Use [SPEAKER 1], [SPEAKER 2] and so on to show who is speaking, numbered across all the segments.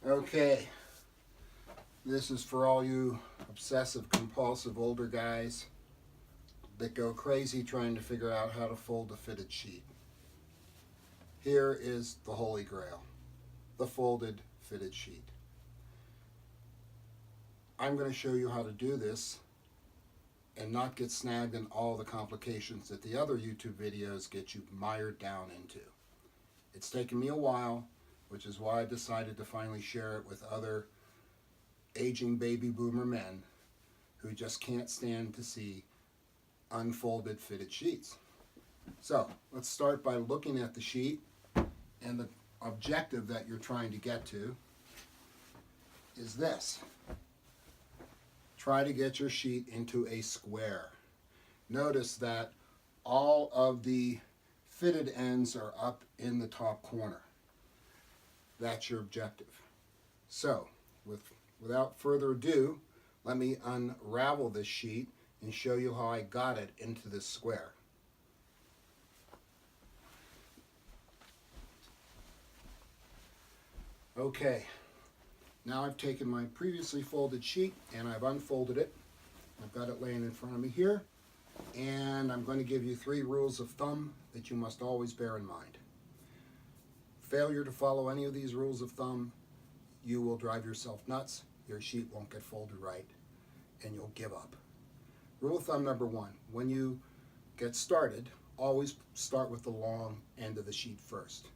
[SPEAKER 1] Okay, this is for all you obsessive compulsive older guys that go crazy trying to figure out how to fold a fitted sheet. Here is the Holy Grail, the folded fitted sheet. I'm going to show you how to do this and not get snagged in all the complications that the other YouTube videos get you mired down into. It's taken me a while, which is why I decided to finally share it with other aging baby boomer men who just can't stand to see unfolded fitted sheets. So let's start by looking at the sheet, and the objective that you're trying to get to is this. Try to get your sheet into a square. Notice that all of the fitted ends are up in the top corner. That's your objective. So, without further ado, let me unravel this sheet and show you how I got it into this square. Okay, now I've taken my previously folded sheet and I've unfolded it. I've got it laying in front of me here, and I'm going to give you 3 rules of thumb that you must always bear in mind. Failure to follow any of these rules of thumb, you will drive yourself nuts, your sheet won't get folded right, and you'll give up. Rule of thumb number 1, when you get started, always start with the long end of the sheet first.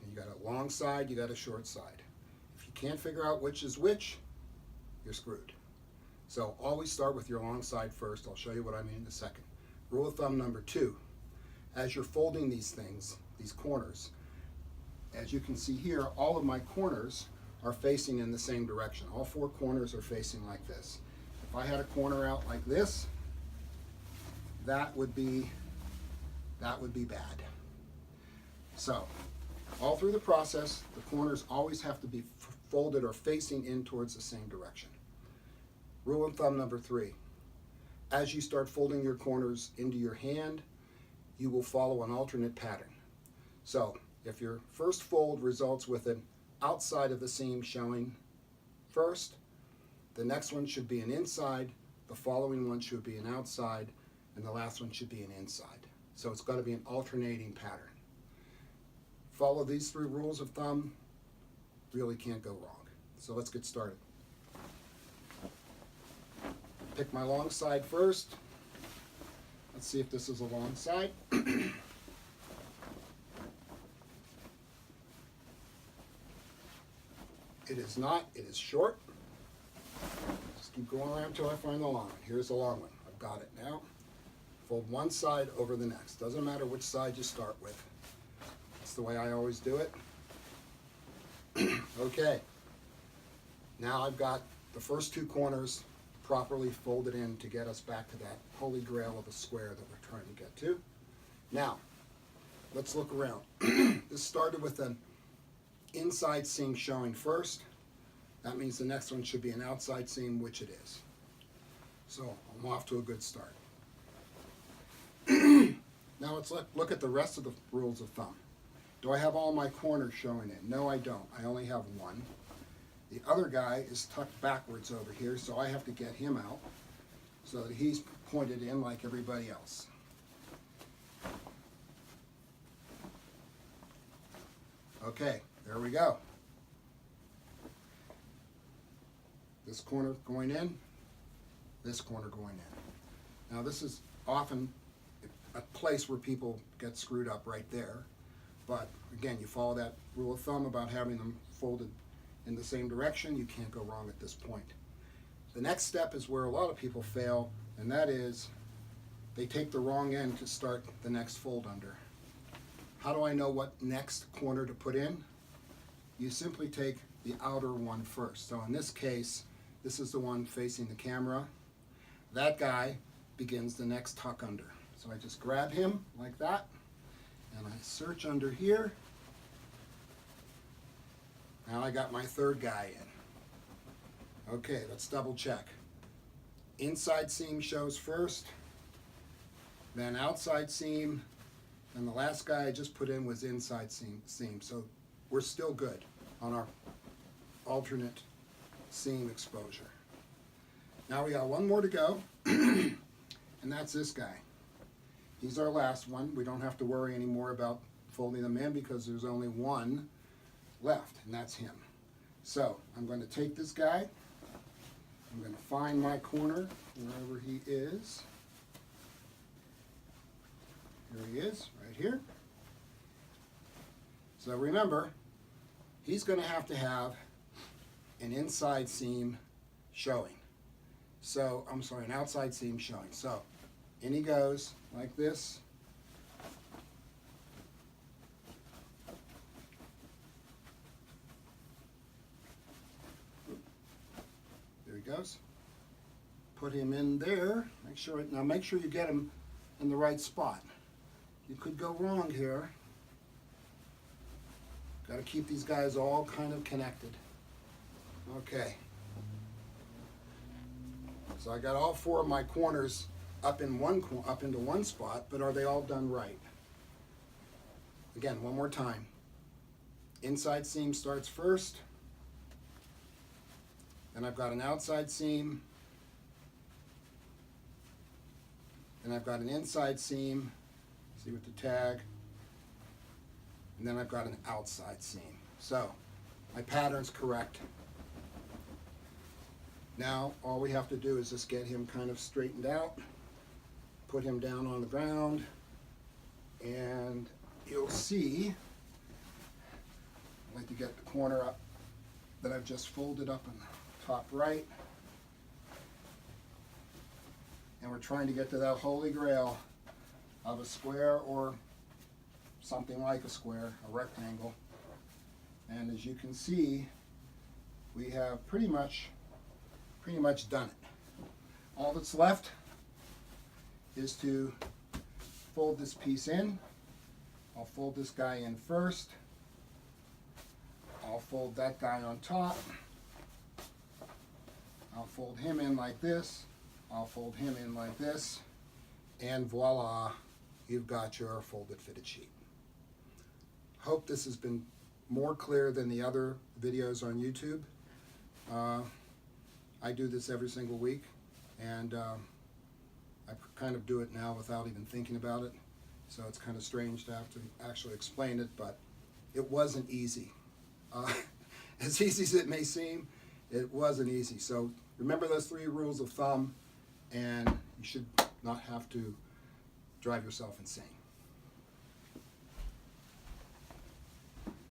[SPEAKER 1] And you got a long side, you got a short side. If you can't figure out which is which, you're screwed. So always start with your long side first. I'll show you what I mean in a second. Rule of thumb number 2, as you're folding these things, these corners, as you can see here, all of my corners are facing in the same direction. All 4 corners are facing like this. If I had a corner out like this, that would be bad. So, all through the process, the corners always have to be folded or facing in towards the same direction. Rule of thumb number 3, as you start folding your corners into your hand, you will follow an alternate pattern. So, if your first fold results with an outside of the seam showing first, the next one should be an inside, the following one should be an outside, and the last one should be an inside. So it's got to be an alternating pattern. Follow these 3 rules of thumb, really can't go wrong. So let's get started. Pick my long side first. Let's see if this is a long side. It is not, it is short. Just keep going around until I find the long one. Here's the long one. I've got it now. Fold one side over the next. Doesn't matter which side you start with. That's the way I always do it. Okay. Now I've got the first 2 corners properly folded in to get us back to that holy grail of a square that we're trying to get to. Now, let's look around. This started with an inside seam showing first. That means the next one should be an outside seam, which it is. So I'm off to a good start. Now let's look at the rest of the rules of thumb. Do I have all my corners showing in? No, I don't. I only have one. The other guy is tucked backwards over here, so I have to get him out so that he's pointed in like everybody else. Okay, there we go. This corner going in, this corner going in. Now this is often a place where people get screwed up right there, but again, you follow that rule of thumb about having them folded in the same direction, you can't go wrong at this point. The next step is where a lot of people fail, and that is they take the wrong end to start the next fold under. How do I know what next corner to put in? You simply take the outer one first. So in this case, this is the one facing the camera. That guy begins the next tuck under. So I just grab him like that, and I search under here. Now I got my 3rd guy in. Okay, let's double check. Inside seam shows first, then outside seam, and the last guy I just put in was inside seam. So we're still good on our alternate seam exposure. Now we got one more to go, and that's this guy. He's our last one. We don't have to worry anymore about folding them in because there's only one left, and that's him. So I'm going to take this guy. I'm going to find my corner wherever he is. Here he is, right here. So remember, he's going to have an inside seam showing. So, I'm sorry, an outside seam showing. So, in he goes, like this. There he goes. Put him in there. Make sure you get him in the right spot. You could go wrong here. Got to keep these guys all kind of connected. Okay. So I got all four of my corners up into one spot, but are they all done right? Again, one more time. Inside seam starts first. Then I've got an outside seam. Then I've got an inside seam. See with the tag. And then I've got an outside seam. So my pattern's correct. Now all we have to do is just get him kind of straightened out, put him down on the ground, and you'll see, I like to get the corner up that I've just folded up in the top right. And we're trying to get to that holy grail of a square or something like a square, a rectangle. And as you can see, we have pretty much done it. All that's left is to fold this piece in. I'll fold this guy in first. I'll fold that guy on top. I'll fold him in like this. I'll fold him in like this. And voila, you've got your folded fitted sheet. Hope this has been more clear than the other videos on YouTube. I do this every single week, and I kind of do it now without even thinking about it. So it's kind of strange to have to actually explain it, but it wasn't easy. As easy as it may seem, it wasn't easy. So remember those 3 rules of thumb, and you should not have to drive yourself insane.